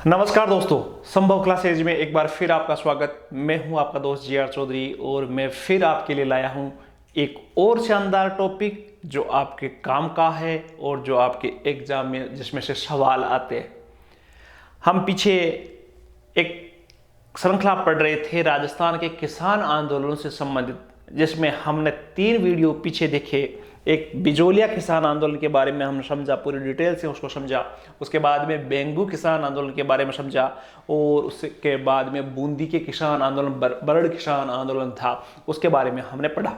नमस्कार दोस्तों, संभव क्लासेज में एक बार फिर आपका स्वागत। मैं हूं आपका दोस्त जी आर चौधरी और मैं फिर आपके लिए लाया हूं एक और शानदार टॉपिक जो आपके काम का है और जो आपके एग्जाम में जिसमें से सवाल आते हैं। हम पीछे एक श्रृंखला पढ़ रहे थे राजस्थान के किसान आंदोलनों से संबंधित, जिसमें हमने 3 वीडियो पीछे देखे। एक बिजोलिया किसान आंदोलन के बारे में हमने समझा, पूरी डिटेल से उसको समझा। उसके बाद में बेंगू किसान आंदोलन के बारे में समझा और उसके बाद में बूंदी के किसान आंदोलन, बरड़ किसान आंदोलन था, उसके बारे में हमने पढ़ा।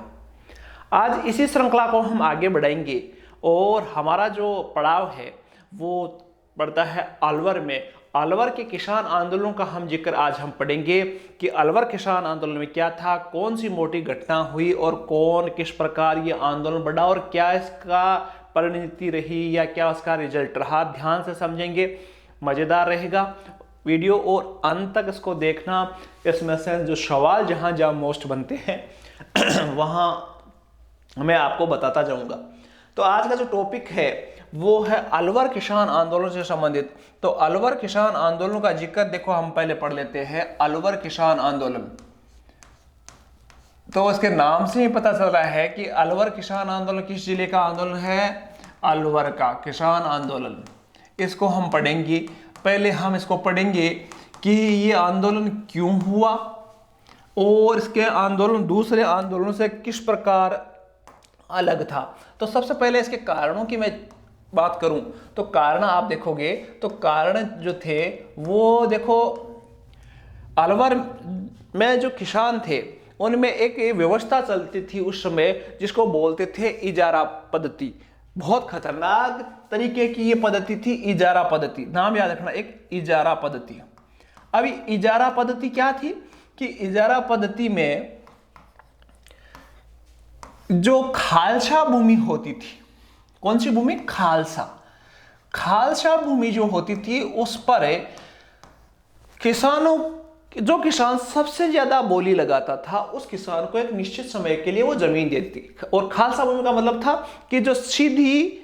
आज इसी श्रृंखला को हम आगे बढ़ाएंगे और हमारा जो पड़ाव है वो पड़ता है अलवर में। अलवर के किसान आंदोलनों का हम जिक्र आज हम पढ़ेंगे कि अलवर किसान आंदोलन में क्या था, कौन सी मोटी घटना हुई और कौन किस प्रकार ये आंदोलन बढ़ा और क्या इसका परिणति रही या क्या उसका रिजल्ट रहा। ध्यान से समझेंगे, मजेदार रहेगा वीडियो और अंत तक इसको देखना। इसमें से जो सवाल जहां जहां मोस्ट बनते हैं वहां मैं आपको बताता जाऊंगा। तो आज का जो टॉपिक है वो है अलवर किसान आंदोलन से संबंधित। तो अलवर किसान आंदोलन का जिक्र देखो हम पहले पढ़ लेते हैं। अलवर किसान आंदोलन, तो इसके नाम से ही पता चल रहा है कि अलवर किसान आंदोलन किस जिले का आंदोलन है, अलवर का किसान आंदोलन। इसको हम पढ़ेंगे। पहले हम इसको पढ़ेंगे कि ये आंदोलन क्यों हुआ और इसके आंदोलन दूसरे आंदोलनों से किस प्रकार अलग था। तो सबसे पहले इसके कारणों की मैं बात करूं तो कारण आप देखोगे तो कारण जो थे वो देखो, अलवर में जो किसान थे उनमें एक व्यवस्था चलती थी उस समय जिसको बोलते थे इजारा पद्धति। बहुत खतरनाक तरीके की ये पद्धति थी, इजारा पद्धति। नाम याद रखना, एक इजारा पद्धति। अभी इजारा पद्धति क्या थी कि इजारा पद्धति में जो खालसा भूमि होती थी, कौन सी भूमि, खालसा, खालसा भूमि जो होती थी उस पर किसानों, जो किसान सबसे ज्यादा बोली लगाता था उस किसान को एक निश्चित समय के लिए वो जमीन देती थी। और खालसा भूमि का मतलब था कि जो सीधी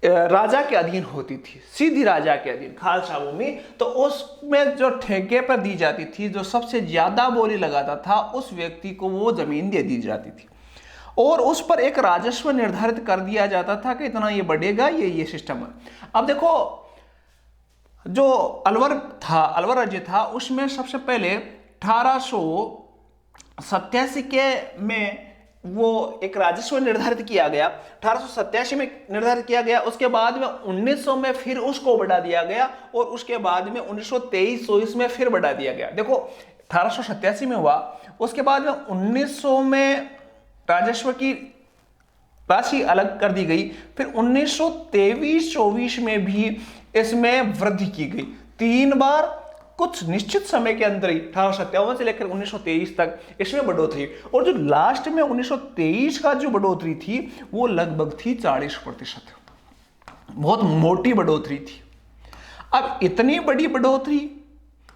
राजा के अधीन होती थी, सीधी राजा के अधीन खालसा भूमि। तो उसमें जो ठेके पर दी जाती थी, जो सबसे ज्यादा बोली लगाता था उस व्यक्ति को वो जमीन दे दी जाती थी और उस पर एक राजस्व निर्धारित कर दिया जाता था कि इतना ये बढ़ेगा, ये सिस्टम है। अब देखो, जो अलवर था, अलवर राज्य था, उसमें सबसे पहले 1887 के में वो एक राजस्व निर्धारित किया गया, 1887 में निर्धारित किया गया। उसके बाद में 1900 में फिर उसको बढ़ा दिया गया और उसके बाद में 1923-24 में फिर बढ़ा दिया गया। देखो 1887 में हुआ, उसके बाद में 1900 में राजस्व की राशि अलग कर दी गई, फिर 1923-24 में भी इसमें वृद्धि की गई 3 बार, कुछ निश्चित समय के अंदर ही 1857 से लेकर 1923 तक इसमें बढ़ोतरी। और जो लास्ट में 1923 का जो बढ़ोतरी थी वो लगभग थी 40%। बहुत मोटी बढ़ोतरी थी। अब इतनी बड़ी बढ़ोतरी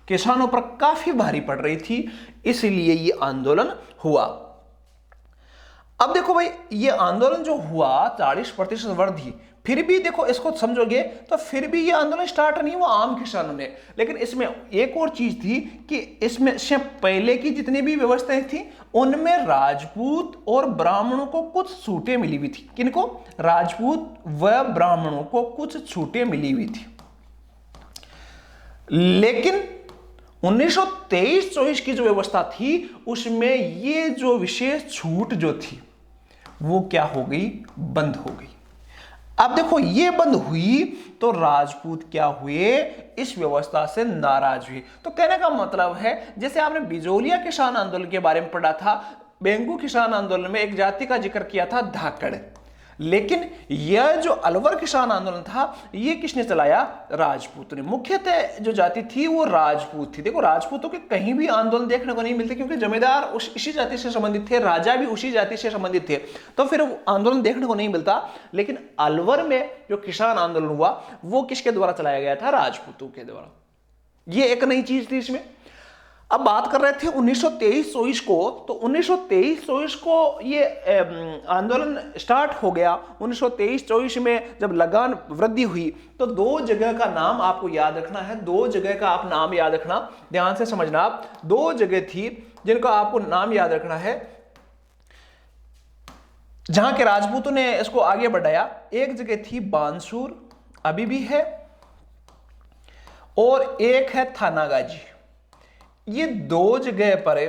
किसानों पर काफी भारी पड़ रही थी, इसलिए ये आंदोलन हुआ। अब देखो भाई, ये आंदोलन जो हुआ 40% वृद्धि, फिर भी देखो इसको समझोगे तो फिर भी ये आंदोलन स्टार्ट नहीं हुआ आम किसानों ने। लेकिन इसमें एक और चीज थी कि इसमें से पहले की जितनी भी व्यवस्थाएं थी उनमें राजपूत और ब्राह्मणों को कुछ छूटें मिली हुई थी। किनको, राजपूत व ब्राह्मणों को कुछ छूटें मिली हुई थी। लेकिन 1923-24 की जो व्यवस्था थी उसमें ये जो विशेष छूट जो थी वो क्या हो गई, बंद हो गई। अब देखो ये बंद हुई तो राजपूत क्या हुए, इस व्यवस्था से नाराज हुए। तो कहने का मतलब है, जैसे आपने बिजोलिया किसान आंदोलन के बारे में पढ़ा था, बेंगू किसान आंदोलन में एक जाति का जिक्र किया था, धाकड़। लेकिन यह जो अलवर किसान आंदोलन था ये किसने चलाया, राजपूत ने। मुख्यतः जो जाति थी वो राजपूत थी। देखो राजपूतों के कहीं भी आंदोलन देखने को नहीं मिलते क्योंकि जमींदार इसी जाति से संबंधित थे, राजा भी उसी जाति से संबंधित थे, तो फिर आंदोलन देखने को नहीं मिलता। लेकिन अलवर में जो किसान आंदोलन हुआ वो किसके द्वारा चलाया गया था, राजपूतों के द्वारा। ये एक नई चीज थी इसमें। अब बात कर रहे थे 1923-24 को, तो 1923-24 को ये आंदोलन स्टार्ट हो गया। 1923-24 में जब लगान वृद्धि हुई तो दो जगह का नाम आपको याद रखना है, दो जगह का आप नाम याद रखना, ध्यान से समझना। आप दो जगह थी जिनका आपको नाम याद रखना है जहां के राजपूतों ने इसको आगे बढ़ाया। एक जगह थी बानसूर, अभी भी है, और एक है थानागाजी। ये दो जगह पर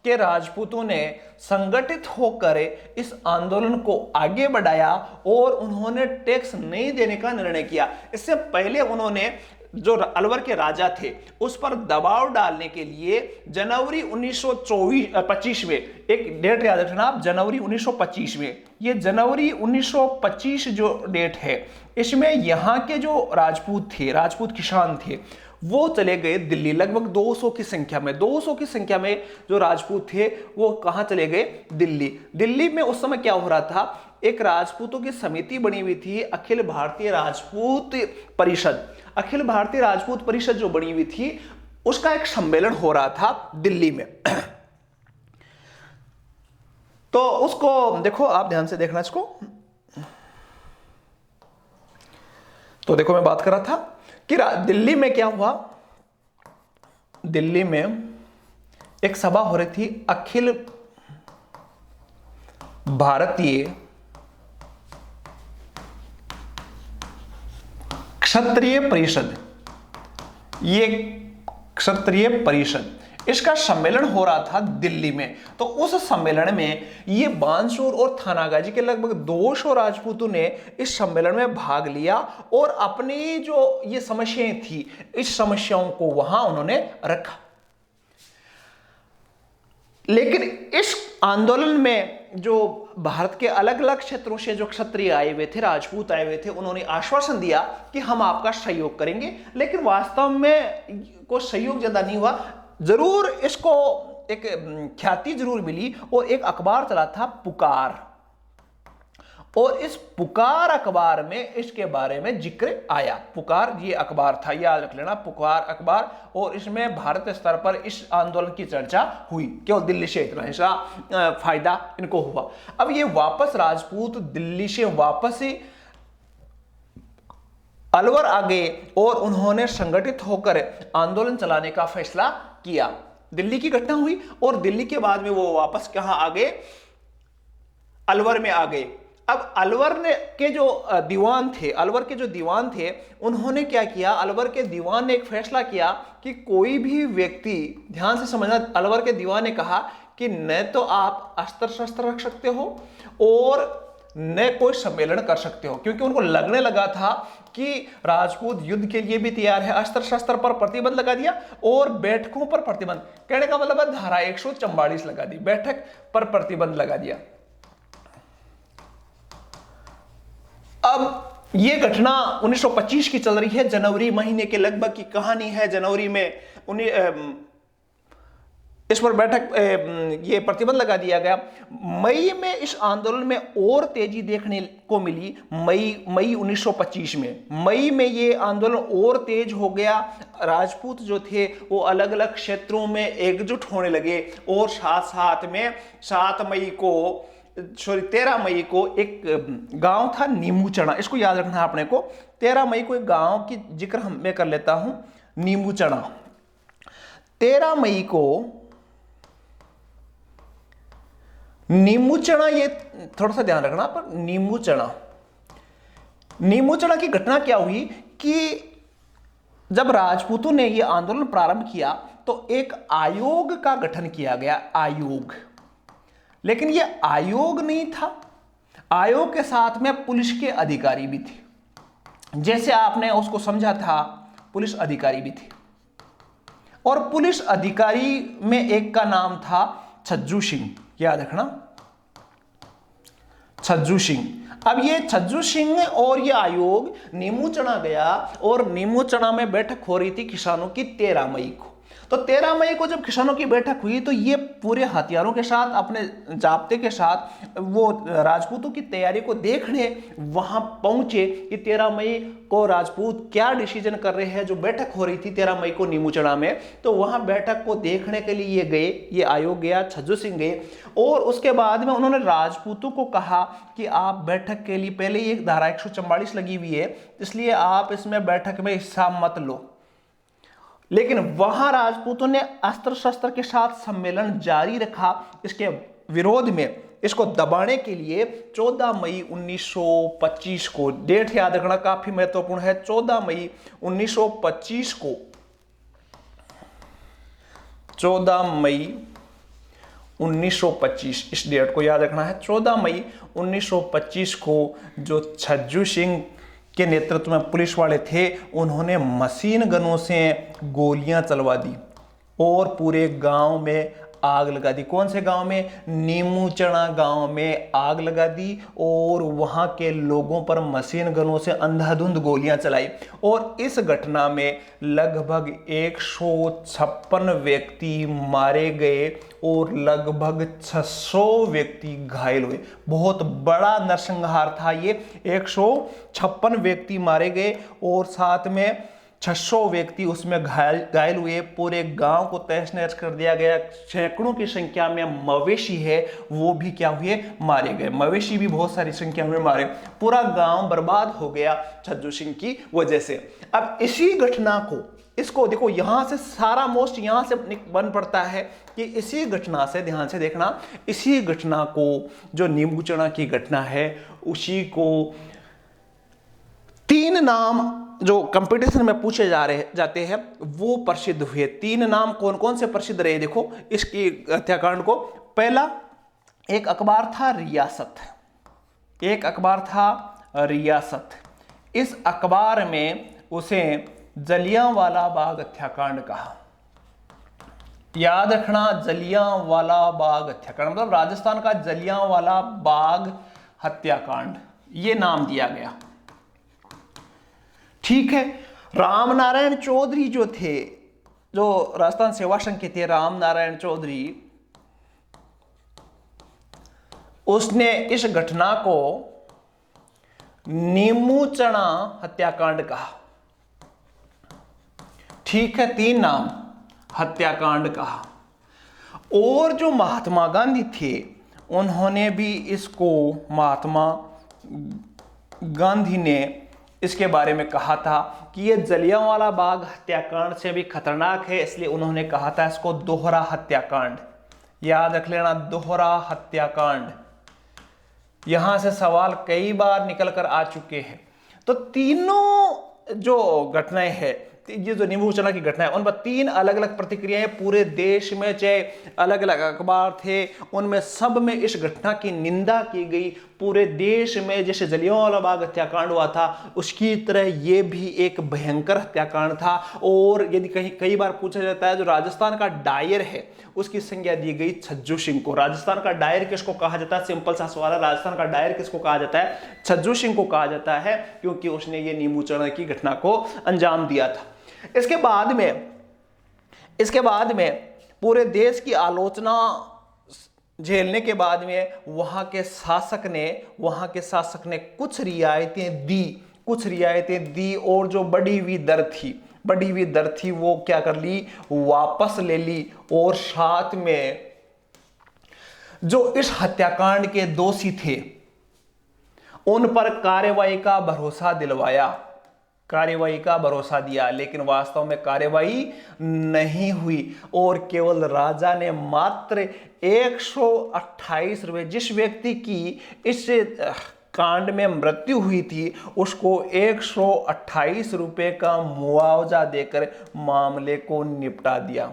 के राजपूतों ने संगठित होकर इस आंदोलन को आगे बढ़ाया और उन्होंने टैक्स नहीं देने का निर्णय किया। इससे पहले उन्होंने जो अलवर के राजा थे उस पर दबाव डालने के लिए जनवरी 1925 में, एक डेट याद रखना आप, जनवरी 1925 में, ये जनवरी 1925 जो डेट है इसमें यहां के जो राजपूत थे, राजपूत किसान थे, वो चले गए दिल्ली। लगभग 200 की संख्या में, 200 की संख्या में जो राजपूत थे वो कहां चले गए? दिल्ली। दिल्ली में उस समय क्या हो रहा था, एक राजपूतों की समिति बनी हुई थी, अखिल भारतीय राजपूत परिषद। अखिल भारतीय राजपूत परिषद जो बनी हुई थी उसका एक सम्मेलन हो रहा था दिल्ली में। तो उसको देखो, आप ध्यान से देखना इसको। तो देखो मैं बात कर रहा था कि दिल्ली में क्या हुआ, दिल्ली में एक सभा हो रही थी, अखिल भारतीय क्षत्रिय परिषद, ये क्षत्रिय परिषद, इसका सम्मेलन हो रहा था दिल्ली में। तो उस सम्मेलन में ये बानसूर और थानागाजी के लगभग 200 राजपूतों ने इस सम्मेलन में भाग लिया और अपनी जो ये समस्याएं थी इस समस्याओं को वहां उन्होंने रखा। लेकिन इस आंदोलन में जो भारत के अलग अलग क्षेत्रों से जो क्षत्रिय आए हुए थे, राजपूत आए हुए थे, उन्होंने आश्वासन दिया कि हम आपका सहयोग करेंगे। लेकिन वास्तव में कोई सहयोग ज्यादा नहीं हुआ। जरूर इसको एक ख्याति जरूर मिली और एक अखबार चला था पुकार, और इस पुकार अखबार में इसके बारे में जिक्र आया। पुकार ये अखबार था, याद रख लेना, पुकार अखबार। और इसमें भारत स्तर पर इस आंदोलन की चर्चा हुई, केवल दिल्ली से इतना ऐसा फायदा इनको हुआ। अब ये वापस राजपूत दिल्ली से वापस ही अलवर आ गए और उन्होंने संगठित होकर आंदोलन चलाने का फैसला किया। दिल्ली की घटना हुई और दिल्ली के बाद में वो वापस कहां आ गए? अलवर में आ गए। अब अलवर के जो दीवान थे, अलवर के जो दीवान थे, उन्होंने क्या किया? अलवर के दीवान ने एक फैसला किया कि कोई भी व्यक्ति, ध्यान से समझना, अलवर के दीवान ने कहा कि न तो आप अस्त्र शस्त्र रख सकते हो और न कोई सम्मेलन कर सकते हो, क्योंकि उनको लगने लगा था कि राजपूत युद्ध के लिए भी तैयार है। अस्त्र शस्त्र पर प्रतिबंध लगा दिया और बैठकों पर प्रतिबंध, कहने का मतलब है धारा 144 लगा दी, बैठक पर प्रतिबंध लगा दिया। अब यह घटना 1925 की चल रही है, जनवरी महीने के लगभग की कहानी है। जनवरी में इस पर बैठक, ये प्रतिबंध लगा दिया गया। मई में इस आंदोलन में और तेजी देखने को मिली। मई 1925 में, मई में ये आंदोलन और तेज हो गया। राजपूत जो थे वो अलग अलग क्षेत्रों में एकजुट होने लगे और साथ साथ में 13 मई को एक गांव था नीमूचना, इसको याद रखना है अपने को। 13 मई को एक गांव की जिक्र मैं कर लेता हूं, नीमूचना। 13 मई को नीमूचना, ये थोड़ा सा ध्यान रखना पर नीमूचना की घटना क्या हुई कि जब राजपूतों ने यह आंदोलन प्रारंभ किया तो एक आयोग का गठन किया गया, आयोग। लेकिन यह आयोग नहीं था, आयोग के साथ में पुलिस के अधिकारी भी थे। जैसे आपने उसको समझा था, पुलिस अधिकारी भी थे। और पुलिस अधिकारी में एक का नाम था छज्जू सिंह, याद रखना, छज्जू सिंह। अब ये छज्जू सिंह और ये आयोग नीमूचना गया और नीमूचना में बैठक हो रही थी किसानों की 13 मई को। तो 13 मई को जब किसानों की बैठक हुई तो ये पूरे हथियारों के साथ, अपने जाब्ते के साथ वो राजपूतों की तैयारी को देखने वहां पहुंचे कि 13 मई को राजपूत क्या डिसीजन कर रहे हैं। जो बैठक हो रही थी 13 मई को नीमूचड़ा में, तो वहां बैठक को देखने के लिए ये गए, ये आयोग गया, छज्जू सिंह गए, और उसके बाद में उन्होंने राजपूतों को कहा कि आप बैठक के लिए, पहले ही एक धारा 144 लगी हुई है, इसलिए आप इसमें बैठक में हिस्सा मत लो। लेकिन वहां राजपूतों ने अस्त्र शस्त्र के साथ सम्मेलन जारी रखा। इसके विरोध में, इसको दबाने के लिए 14 मई 1925 को, डेट याद रखना काफी महत्वपूर्ण है, 14 मई 1925 को, 14 मई 1925, इस डेट को याद रखना है। 14 मई 1925 को जो छज्जू सिंह के नेतृत्व में पुलिस वाले थे, उन्होंने मशीन गनों से गोलियां चलवा दी और पूरे गांव में आग लगा दी। कौन से गांव में? नीमूचड़ा गांव में आग लगा दी और वहां के लोगों पर मशीन गनों से अंधाधुंध गोलियां चलाई। और इस घटना में लगभग 156 व्यक्ति मारे गए और लगभग 600 व्यक्ति घायल हुए। बहुत बड़ा नरसंहार था ये। 156 व्यक्ति मारे गए और साथ में 600 व्यक्ति उसमें घायल हुए। पूरे गांव को तहस नहस कर दिया गया। सैकड़ों की संख्या में मवेशी है वो भी क्या हुए? मारे गए। मवेशी भी बहुत सारी संख्या में मारे। पूरा गांव बर्बाद हो गया छज्जू सिंह की वजह से। अब इसी घटना को, इसको देखो, यहां से सारा मोस्ट यहां से बन पड़ता है कि इसी घटना से, ध्यान से देखना, इसी घटना को, जो नीमूचड़ा की घटना है, उसी को 3 नाम जो कंपटीशन में पूछे जाते हैं वो प्रसिद्ध हुए। 3 नाम कौन कौन से प्रसिद्ध रहे? देखो इसकी हत्याकांड को। पहला, एक अखबार था रियासत, एक अखबार था रियासत। इस अखबार में उसे जलियांवाला बाग हत्याकांड कहा। याद रखना, जलियांवाला बाग हत्याकांड मतलब राजस्थान का जलियांवाला बाग हत्याकांड, ये नाम दिया गया। ठीक है। रामनारायण चौधरी जो थे, जो राजस्थान सेवा संघ के थे, रामनारायण चौधरी, उसने इस घटना को नीमूचड़ा हत्याकांड कहा। ठीक है, 3 नाम, हत्याकांड कहा। और जो महात्मा गांधी थे, उन्होंने भी इसको, महात्मा गांधी ने इसके बारे में कहा था कि ये जलियांवाला बाग हत्याकांड से भी खतरनाक है, इसलिए उन्होंने कहा था इसको दोहरा हत्याकांड। याद रख लेना, दोहरा हत्याकांड। यहां से सवाल कई बार निकल कर आ चुके हैं। तो तीनों जो घटनाएं हैं, ये जो नीमूचड़ा की घटना है, उन पर 3 अलग अलग प्रतिक्रियाएं पूरे देश में, चाहे अलग अलग अखबार थे, उनमें सब में इस घटना की निंदा की गई। पूरे देश में जैसे जलियांवाला बाग हत्याकांड हुआ था, उसकी तरह ये भी एक भयंकर हत्याकांड था। और यदि कई बार पूछा जाता है, जो राजस्थान का डायर है उसकी संज्ञा दी गई छज्जू सिंह को। राजस्थान का डायर किसको कहा जाता है? सिंपल सा सवाल है, राजस्थान का डायर किसको कहा जाता है? छज्जू सिंह को कहा जाता है, क्योंकि उसने ये नीमूचड़ा की घटना को अंजाम दिया था। इसके बाद में पूरे देश की आलोचना झेलने के बाद में वहां के शासक ने कुछ रियायतें दी और जो बढ़ी हुई दर थी वो क्या कर ली? वापस ले ली। और साथ में जो इस हत्याकांड के दोषी थे उन पर कार्रवाई का भरोसा दिया, लेकिन वास्तव में कार्रवाई नहीं हुई। और केवल राजा ने मात्र 128 रुपए, जिस व्यक्ति की इस कांड में मृत्यु हुई थी, उसको 128 रुपए का मुआवजा देकर मामले को निपटा दिया।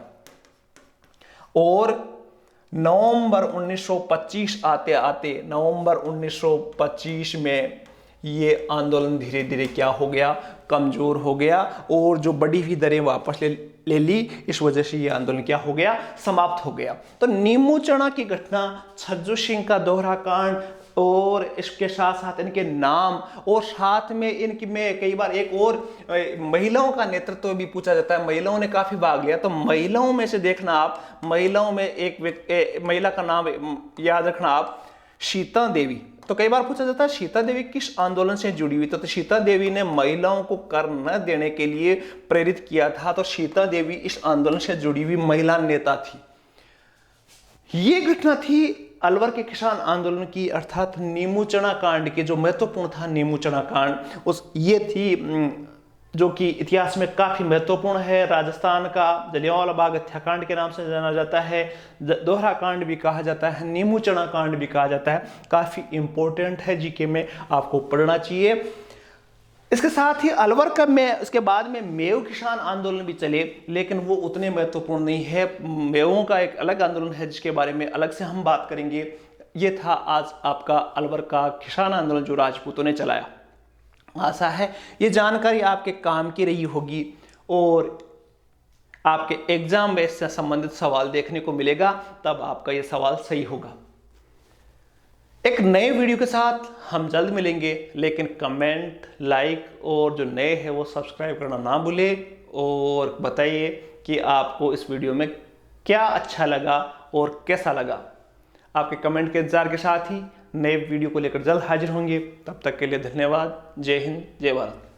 और नवंबर 1925 आते नवंबर 1925 में ये आंदोलन धीरे धीरे क्या हो गया? कमजोर हो गया। और जो बढ़ी हुई दरें वापस ले ली, इस वजह से ये आंदोलन क्या हो गया? समाप्त हो गया। तो नीमूचड़ा की घटना, छज्जू सिंह का दोहरा कांड, और इसके साथ साथ इनके नाम, और साथ में इनकी में कई बार एक और महिलाओं का नेतृत्व भी पूछा जाता है। महिलाओं ने काफी भाग लिया, तो महिलाओं में से देखना आप, महिलाओं में एक महिला का नाम याद रखना आप, सीता देवी। तो कई बार पूछा जाता है सीता देवी किस आंदोलन से जुड़ी हुई, तो सीता देवी ने महिलाओं को कर न देने के लिए प्रेरित किया था। तो सीता देवी इस आंदोलन से जुड़ी हुई महिला नेता थी। ये घटना थी अलवर के किसान आंदोलन की, अर्थात नीमू चना कांड की, जो महत्वपूर्ण था नीमू चना कांड। ये थी जो कि इतिहास में काफी महत्वपूर्ण है। राजस्थान का जलियांवाला बाग हत्याकांड के नाम से जाना जाता है, दोहरा कांड भी कहा जाता है, नीमू चना कांड भी कहा जाता है। काफी इंपॉर्टेंट है, जीके में आपको पढ़ना चाहिए। इसके साथ ही अलवर का में उसके बाद में मेव किसान आंदोलन भी चले, लेकिन वो उतने महत्वपूर्ण नहीं है। मेवों का एक अलग आंदोलन है जिसके बारे में अलग से हम बात करेंगे। ये था आज आपका अलवर का किसान आंदोलन जो राजपूतों ने चलाया। आशा है ये जानकारी आपके काम की रही होगी और आपके एग्जाम में इससे संबंधित सवाल देखने को मिलेगा, तब आपका ये सवाल सही होगा। एक नए वीडियो के साथ हम जल्द मिलेंगे, लेकिन कमेंट, लाइक और जो नए हैं वो सब्सक्राइब करना ना भूले, और बताइए कि आपको इस वीडियो में क्या अच्छा लगा और कैसा लगा। आपके कमेंट के इंतजार के साथ ही नए वीडियो को लेकर जल्द हाजिर होंगे। तब तक के लिए धन्यवाद। जय हिंद, जय भारत।